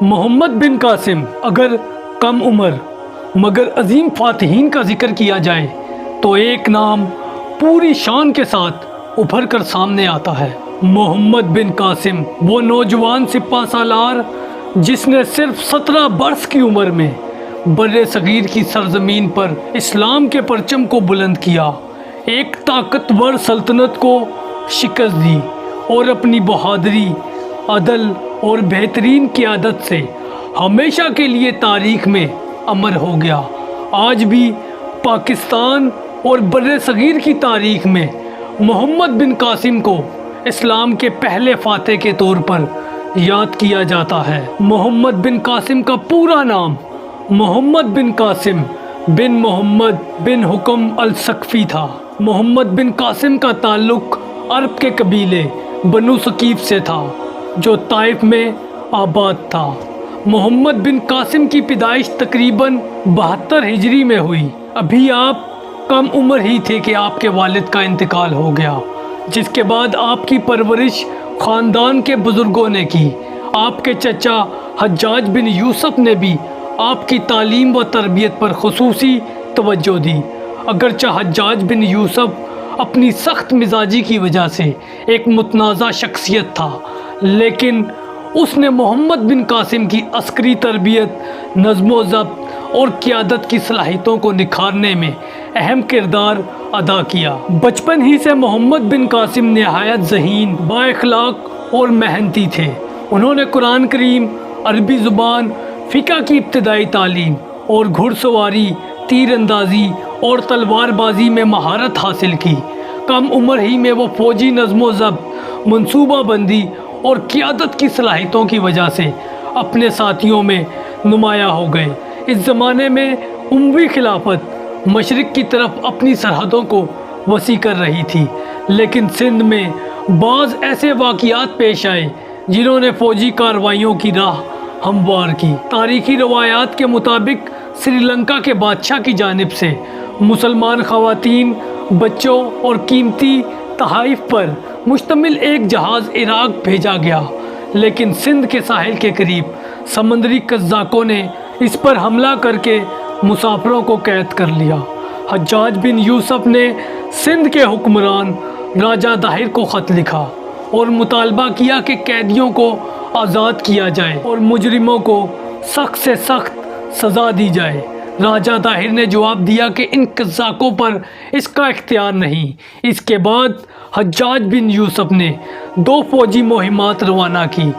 محمد بن قاسم اگر کم عمر مگر عظیم فاتحین کا ذکر کیا جائے تو ایک نام پوری شان کے ساتھ ابھر کر سامنے آتا ہے۔ محمد بن قاسم وہ نوجوان سپہ سالار جس نے صرف 17 برس کی عمر میں بر صغیر کی سرزمین پر اسلام کے پرچم کو بلند کیا، ایک طاقتور سلطنت کو شکست دی اور اپنی بہادری، عدل اور بہترین قیادت سے ہمیشہ کے لیے تاریخ میں امر ہو گیا۔ آج بھی پاکستان اور بر صغیر کی تاریخ میں محمد بن قاسم کو اسلام کے پہلے فاتح کے طور پر یاد کیا جاتا ہے۔ محمد بن قاسم کا پورا نام محمد بن قاسم بن محمد بن حکم الثقفی تھا۔ محمد بن قاسم کا تعلق عرب کے قبیلے بنو ثقیف سے تھا جو طائف میں آباد تھا۔ محمد بن قاسم کی پیدائش تقریباً 72 ہجری میں ہوئی۔ ابھی آپ کم عمر ہی تھے کہ آپ کے والد کا انتقال ہو گیا، جس کے بعد آپ کی پرورش خاندان کے بزرگوں نے کی۔ آپ کے چچا حجاج بن یوسف نے بھی آپ کی تعلیم و تربیت پر خصوصی توجہ دی۔ اگرچہ حجاج بن یوسف اپنی سخت مزاجی کی وجہ سے ایک متنازع شخصیت تھا، لیکن اس نے محمد بن قاسم کی عسکری تربیت، نظم و ضبط اور قیادت کی صلاحیتوں کو نکھارنے میں اہم کردار ادا کیا۔ بچپن ہی سے محمد بن قاسم نہایت ذہین، با اخلاق اور محنتی تھے۔ انہوں نے قرآن کریم، عربی زبان، فقہ کی ابتدائی تعلیم اور گھڑ سواری، تیر اندازی اور تلوار بازی میں مہارت حاصل کی۔ کم عمر ہی میں وہ فوجی نظم و ضبط، منصوبہ بندی اور قیادت کی صلاحیتوں کی وجہ سے اپنے ساتھیوں میں نمایاں ہو گئے۔ اس زمانے میں اموی خلافت مشرق کی طرف اپنی سرحدوں کو وسیع کر رہی تھی، لیکن سندھ میں بعض ایسے واقعات پیش آئے جنہوں نے فوجی کارروائیوں کی راہ ہموار کی۔ تاریخی روایات کے مطابق سری لنکا کے بادشاہ کی جانب سے مسلمان خواتین، بچوں اور قیمتی تحائف پر مشتمل ایک جہاز عراق بھیجا گیا، لیکن سندھ کے ساحل کے قریب سمندری قزاقوں نے اس پر حملہ کر کے مسافروں کو قید کر لیا۔ حجاج بن یوسف نے سندھ کے حکمران راجہ داہر کو خط لکھا اور مطالبہ کیا کہ قیدیوں کو آزاد کیا جائے اور مجرموں کو سخت سے سخت سزا دی جائے۔ راجہ داہر نے جواب دیا کہ ان قزاقوں پر اس کا اختیار نہیں۔ اس کے بعد حجاج بن یوسف نے 2 فوجی مہمات روانہ کی،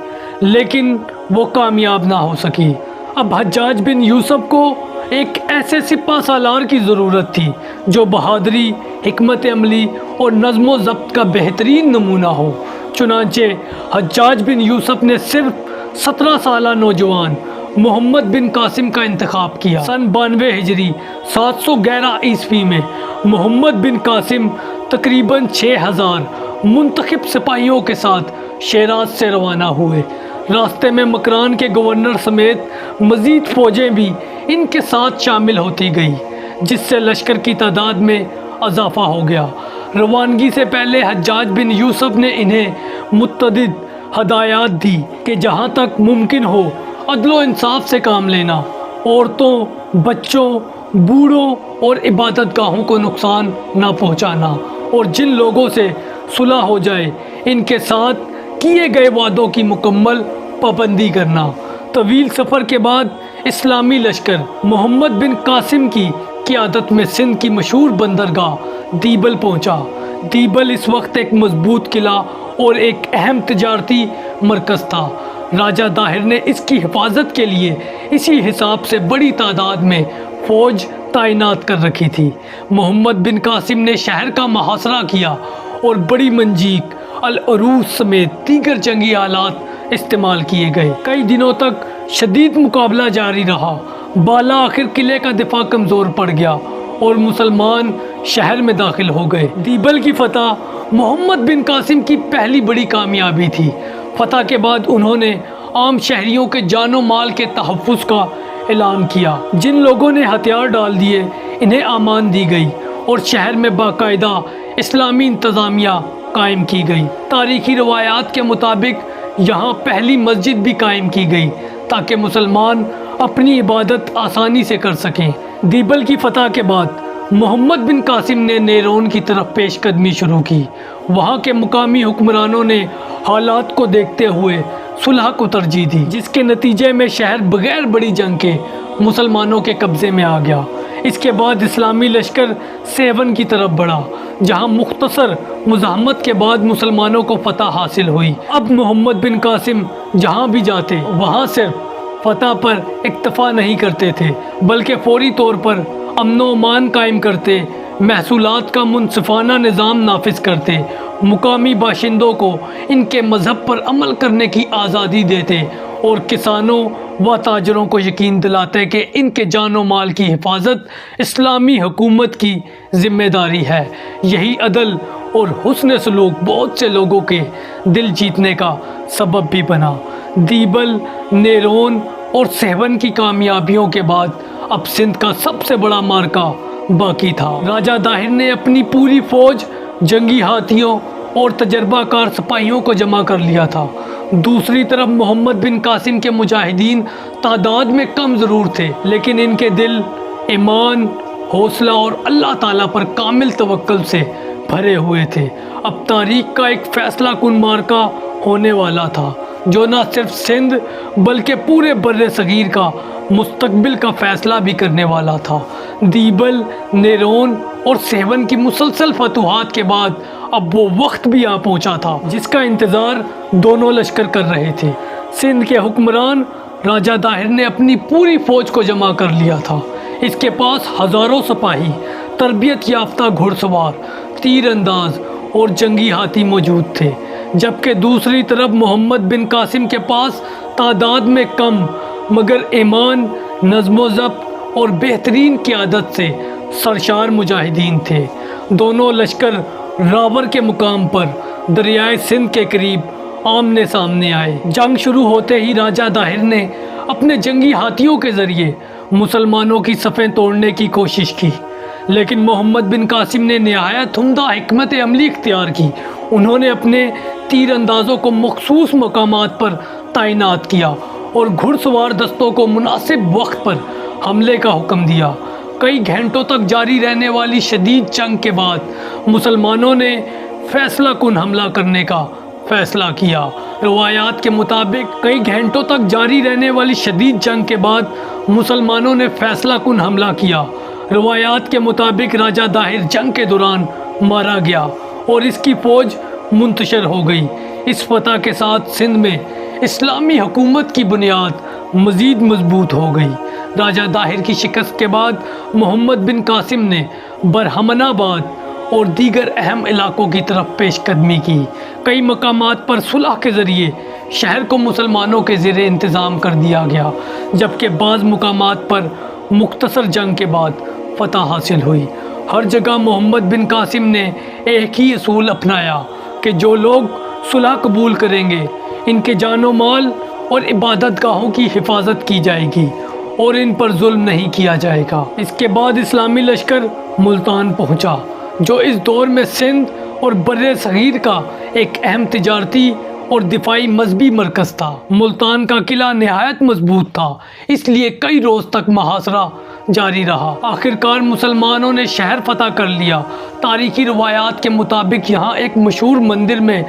لیکن وہ کامیاب نہ ہو سکی۔ اب حجاج بن یوسف کو ایک ایسے سپہ سالار کی ضرورت تھی جو بہادری، حکمت عملی اور نظم و ضبط کا بہترین نمونہ ہو۔ چنانچہ حجاج بن یوسف نے صرف 17 سالہ نوجوان محمد بن قاسم کا انتخاب کیا۔ سن 92 ہجری 711 عیسوی میں محمد بن قاسم تقریباً 6000 منتخب سپاہیوں کے ساتھ شیراز سے روانہ ہوئے۔ راستے میں مکران کے گورنر سمیت مزید فوجیں بھی ان کے ساتھ شامل ہوتی گئی، جس سے لشکر کی تعداد میں اضافہ ہو گیا۔ روانگی سے پہلے حجاج بن یوسف نے انہیں متعدد ہدایات دی کہ جہاں تک ممکن ہو عدل و انصاف سے کام لینا، عورتوں، بچوں، بوڑھوں اور عبادت گاہوں کو نقصان نہ پہنچانا، اور جن لوگوں سے صلح ہو جائے ان کے ساتھ کیے گئے وعدوں کی مکمل پابندی کرنا۔ طویل سفر کے بعد اسلامی لشکر محمد بن قاسم کی قیادت میں سندھ کی مشہور بندرگاہ دیبل پہنچا۔ دیبل اس وقت ایک مضبوط قلعہ اور ایک اہم تجارتی مرکز تھا۔ راجہ داہر نے اس کی حفاظت کے لیے اسی حساب سے بڑی تعداد میں فوج تعینات کر رکھی تھی۔ محمد بن قاسم نے شہر کا محاصرہ کیا اور بڑی منجیق، العروس سمیت دیگر جنگی آلات استعمال کیے گئے۔ کئی دنوں تک شدید مقابلہ جاری رہا۔ بالا آخر قلعے کا دفاع کمزور پڑ گیا اور مسلمان شہر میں داخل ہو گئے۔ دیبل کی فتح محمد بن قاسم کی پہلی بڑی کامیابی تھی۔ فتح کے بعد انہوں نے عام شہریوں کے جان و مال کے تحفظ کا اعلان کیا۔ جن لوگوں نے ہتھیار ڈال دیے انہیں امان دی گئی اور شہر میں باقاعدہ اسلامی انتظامیہ قائم کی گئی۔ تاریخی روایات کے مطابق یہاں پہلی مسجد بھی قائم کی گئی تاکہ مسلمان اپنی عبادت آسانی سے کر سکیں۔ دیبل کی فتح کے بعد محمد بن قاسم نے نیرون کی طرف پیش قدمی شروع کی۔ وہاں کے مقامی حکمرانوں نے حالات کو دیکھتے ہوئے صلح کو ترجیح دی، جس کے نتیجے میں شہر بغیر بڑی جنگ کے مسلمانوں کے قبضے میں آ گیا۔ اس کے بعد اسلامی لشکر سیون کی طرف بڑھا، جہاں مختصر مزاحمت کے بعد مسلمانوں کو فتح حاصل ہوئی۔ اب محمد بن قاسم جہاں بھی جاتے وہاں صرف فتح پر اکتفا نہیں کرتے تھے، بلکہ فوری طور پر امن و امان قائم کرتے، محصولات کا منصفانہ نظام نافذ کرتے، مقامی باشندوں کو ان کے مذہب پر عمل کرنے کی آزادی دیتے اور کسانوں و تاجروں کو یقین دلاتے کہ ان کے جان و مال کی حفاظت اسلامی حکومت کی ذمہ داری ہے۔ یہی عدل اور حسن سلوک بہت سے لوگوں کے دل جیتنے کا سبب بھی بنا۔ دیبل، نیرون اور سیون کی کامیابیوں کے بعد اب سندھ کا سب سے بڑا معرکہ باقی تھا۔ راجہ طاہر نے اپنی پوری فوج، جنگی ہاتھیوں اور تجربہ کار سپاہیوں کو جمع کر لیا تھا۔ دوسری طرف محمد بن قاسم کے مجاہدین تعداد میں کم ضرور تھے، لیکن ان کے دل ایمان، حوصلہ اور اللہ تعالیٰ پر کامل توکل سے بھرے ہوئے تھے۔ اب تاریخ کا ایک فیصلہ کن معرکہ ہونے والا تھا، جو نہ صرف سندھ بلکہ پورے بر صغیر کا مستقبل کا فیصلہ بھی کرنے والا تھا۔ دیبل، نیرون اور سیون کی مسلسل فتوحات کے بعد اب وہ وقت بھی آ پہنچا تھا جس کا انتظار دونوں لشکر کر رہے تھے۔ سندھ کے حکمران راجہ طاہر نے اپنی پوری فوج کو جمع کر لیا تھا۔ اس کے پاس ہزاروں سپاہی، تربیت یافتہ گھڑ سوار، تیر انداز اور جنگی ہاتھی موجود تھے، جبکہ دوسری طرف محمد بن قاسم کے پاس تعداد میں کم مگر ایمان، نظم و ضبط اور بہترین قیادت سے سرشار مجاہدین تھے۔ دونوں لشکر راور کے مقام پر دریائے سندھ کے قریب آمنے سامنے آئے۔ جنگ شروع ہوتے ہی راجہ طاہر نے اپنے جنگی ہاتھیوں کے ذریعے مسلمانوں کی صفیں توڑنے کی کوشش کی، لیکن محمد بن قاسم نے نہایت عمدہ حکمت عملی اختیار کی۔ انہوں نے اپنے تیر اندازوں کو مخصوص مقامات پر تعینات کیا اور گھڑ سوار دستوں کو مناسب وقت پر حملے کا حکم دیا۔ کئی گھنٹوں تک جاری رہنے والی شدید جنگ کے بعد مسلمانوں نے فیصلہ کن حملہ کرنے کا فیصلہ کیا۔ روایات کے مطابق کئی گھنٹوں تک جاری رہنے والی شدید جنگ کے بعد مسلمانوں نے فیصلہ کن حملہ کیا۔ روایات کے مطابق راجہ طاہر جنگ کے دوران مارا گیا اور اس کی فوج منتشر ہو گئی۔ اس فتح کے ساتھ سندھ میں اسلامی حکومت کی بنیاد مزید مضبوط ہو گئی۔ راجہ طاہر کی شکست کے بعد محمد بن قاسم نے برہمن آباد اور دیگر اہم علاقوں کی طرف پیش قدمی کی۔ کئی مقامات پر صلح کے ذریعے شہر کو مسلمانوں کے زیر انتظام کر دیا گیا، جبکہ بعض مقامات پر مختصر جنگ کے بعد فتح حاصل ہوئی۔ ہر جگہ محمد بن قاسم نے ایک ہی اصول اپنایا کہ جو لوگ صلح قبول کریں گے ان کے جان و مال اور عبادت گاہوں کی حفاظت کی جائے گی اور ان پر ظلم نہیں کیا جائے گا۔ اس کے بعد اسلامی لشکر ملتان پہنچا، جو اس دور میں سندھ اور بر صغیر کا ایک اہم تجارتی اور دفاعی مذہبی مرکز تھا۔ ملتان کا قلعہ نہایت مضبوط تھا، اس لیے کئی روز تک محاصرہ جاری رہا۔ آخرکار مسلمانوں نے شہر فتح کر لیا۔ تاریخی روایات کے مطابق یہاں ایک مشہور مندر میں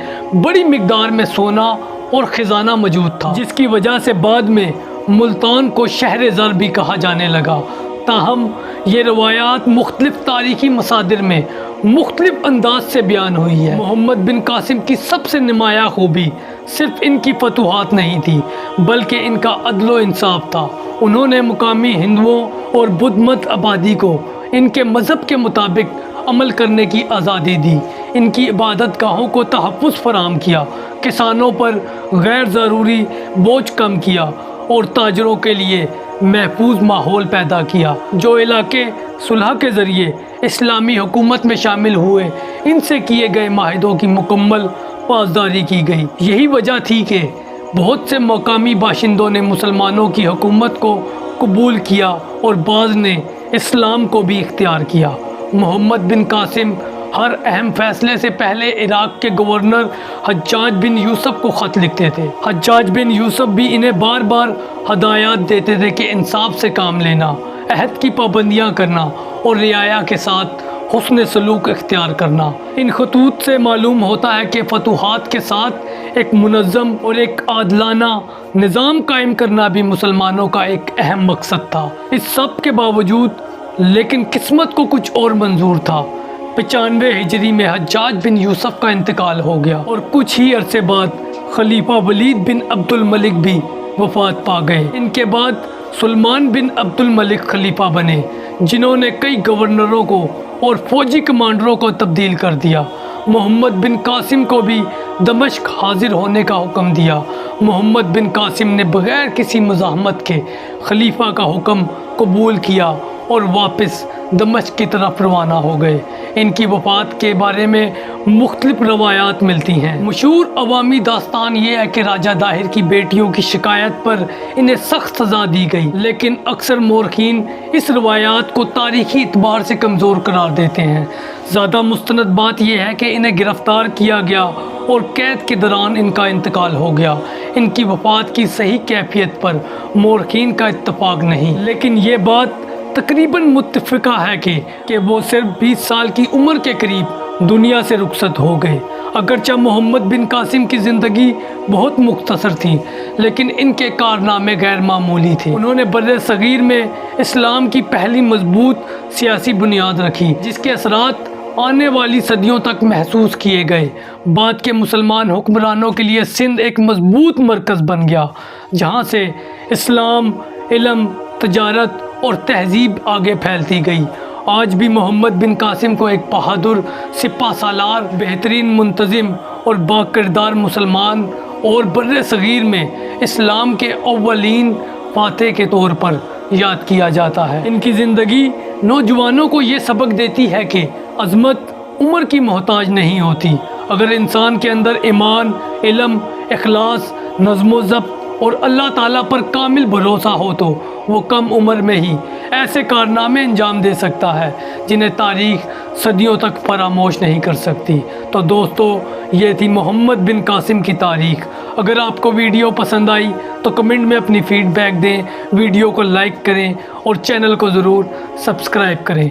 بڑی مقدار میں سونا اور خزانہ موجود تھا، جس کی وجہ سے بعد میں ملتان کو شہر زر بھی کہا جانے لگا۔ تاہم یہ روایات مختلف تاریخی مصادر میں مختلف انداز سے بیان ہوئی ہے۔ محمد بن قاسم کی سب سے نمایاں خوبی صرف ان کی فتوحات نہیں تھی، بلکہ ان کا عدل و انصاف تھا۔ انہوں نے مقامی ہندوؤں اور بدھ مت آبادی کو ان کے مذہب کے مطابق عمل کرنے کی آزادی دی، ان کی عبادت گاہوں کو تحفظ فراہم کیا، کسانوں پر غیر ضروری بوجھ کم کیا اور تاجروں کے لیے محفوظ ماحول پیدا کیا۔ جو علاقے صلح کے ذریعے اسلامی حکومت میں شامل ہوئے، ان سے کیے گئے معاہدوں کی مکمل پاسداری کی گئی۔ یہی وجہ تھی کہ بہت سے مقامی باشندوں نے مسلمانوں کی حکومت کو قبول کیا اور بعض نے اسلام کو بھی اختیار کیا۔ محمد بن قاسم ہر اہم فیصلے سے پہلے عراق کے گورنر حجاج بن یوسف کو خط لکھتے تھے۔ حجاج بن یوسف بھی انہیں بار بار ہدایات دیتے تھے کہ انصاف سے کام لینا، عہد کی پابندیاں کرنا اور رعایا کے ساتھ حسن سلوک اختیار کرنا۔ ان خطوط سے معلوم ہوتا ہے کہ فتوحات کے ساتھ ایک منظم اور ایک عادلانہ نظام قائم کرنا بھی مسلمانوں کا ایک اہم مقصد تھا۔ اس سب کے باوجود لیکن قسمت کو کچھ اور منظور تھا۔ 95 ہجری میں حجاج بن یوسف کا انتقال ہو گیا اور کچھ ہی عرصے بعد خلیفہ ولید بن عبد الملک بھی وفات پا گئے۔ ان کے بعد سلمان بن عبد الملک خلیفہ بنے، جنہوں نے کئی گورنروں کو اور فوجی کمانڈروں کو تبدیل کر دیا۔ محمد بن قاسم کو بھی دمشق حاضر ہونے کا حکم دیا۔ محمد بن قاسم نے بغیر کسی مزاحمت کے خلیفہ کا حکم قبول کیا اور واپس دمشق کی طرف روانہ ہو گئے۔ ان کی وفات کے بارے میں مختلف روایات ملتی ہیں۔ مشہور عوامی داستان یہ ہے کہ راجہ داہر کی بیٹیوں کی شکایت پر انہیں سخت سزا دی گئی، لیکن اکثر مورخین اس روایات کو تاریخی اعتبار سے کمزور قرار دیتے ہیں۔ زیادہ مستند بات یہ ہے کہ انہیں گرفتار کیا گیا اور قید کے دوران ان کا انتقال ہو گیا۔ ان کی وفات کی صحیح کیفیت پر مورخین کا اتفاق نہیں، لیکن یہ بات تقریباً متفقہ ہے کہ وہ صرف 20 سال کی عمر کے قریب دنیا سے رخصت ہو گئے۔ اگرچہ محمد بن قاسم کی زندگی بہت مختصر تھی، لیکن ان کے کارنامے غیر معمولی تھے۔ انہوں نے بر صغیر میں اسلام کی پہلی مضبوط سیاسی بنیاد رکھی، جس کے اثرات آنے والی صدیوں تک محسوس کیے گئے۔ بعد کے مسلمان حکمرانوں کے لیے سندھ ایک مضبوط مرکز بن گیا، جہاں سے اسلام، علم، تجارت اور تہذیب آگے پھیلتی گئی۔ آج بھی محمد بن قاسم کو ایک بہادر سپہ سالار، بہترین منتظم اور باکردار مسلمان اور بر صغیر میں اسلام کے اولین فاتح کے طور پر یاد کیا جاتا ہے۔ ان کی زندگی نوجوانوں کو یہ سبق دیتی ہے کہ عظمت عمر کی محتاج نہیں ہوتی۔ اگر انسان کے اندر ایمان، علم، اخلاص، نظم و ضبط اور اللہ تعالیٰ پر کامل بھروسہ ہو تو وہ کم عمر میں ہی ایسے کارنامے انجام دے سکتا ہے جنہیں تاریخ صدیوں تک فراموش نہیں کر سکتی۔ تو دوستو، یہ تھی محمد بن قاسم کی تاریخ۔ اگر آپ کو ویڈیو پسند آئی تو کمنٹ میں اپنی فیڈ بیک دیں، ویڈیو کو لائک کریں اور چینل کو ضرور سبسکرائب کریں۔